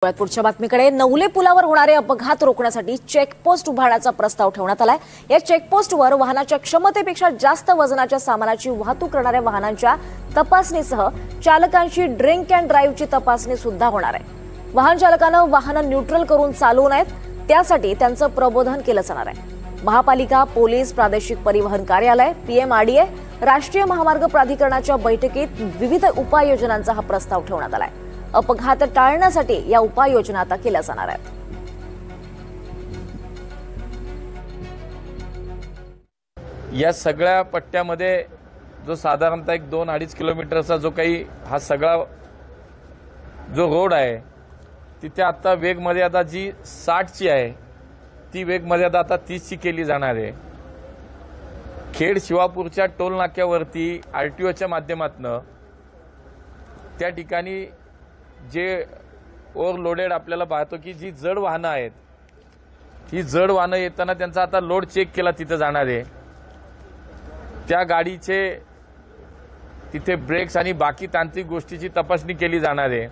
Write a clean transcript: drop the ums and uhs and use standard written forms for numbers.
पुढच्या बातमीकडे नवले पुलावर होणारे अपघात रोखण्यासाठी चेकपोस्ट उभारण्याचा प्रस्ताव ठेवण्यात आलाय। या चेकपोस्टवर वाहनाच्या क्षमतेपेक्षा जास्त वजनाच्या सामानाची वाहतूक करणाऱ्या वाहनांच्या तपासणीसह चालकांची ड्रिंक अँड ड्राईव्हची तपासणी सुद्धा होणार आहे। वाहन चालकांना वाहन न्यूट्रल करून चालवू नयेत, त्यासाठी त्यांचं प्रबोधन केलं जाणार आहे। महापालिका, पोलीस, प्रादेशिक परिवहन कार्यालय, पीएमआरडीए, राष्ट्रीय महामार्ग प्राधिकरणाच्या बैठकीत विविध उपाययोजनांचा हा प्रस्ताव ठेवण्यात आलाय। अपघात टाळण्यासाठी या उपाययोजना आता केल्या जाणार आहेत। या सगळ्या पट्ट्यामध्ये जो साधारणतः 2-2.5 किलोमीटरचा जो काही हा सगळा जो रोड आहे, तिथे आता वेग मर्यादा जी 60 ची आहे ती वेग मर्यादा आता 30 ची केली जाणार आहे। खेड शिवापूरच्या टोल नाक्यावरती आरटीओच्या माध्यमातून त्या ठिकाणी जे ओव्हरलोडेड आपल्याला पाहतो की जी जड वाहनं आहेत, ही जड वाहनं येताना त्यांचा आता लोड चेक केला तिथे जाणार आहे। त्या गाडीचे तिथे ब्रेक्स आणि बाकी तांत्रिक गोष्टीची तपासणी केली जाणार आहे।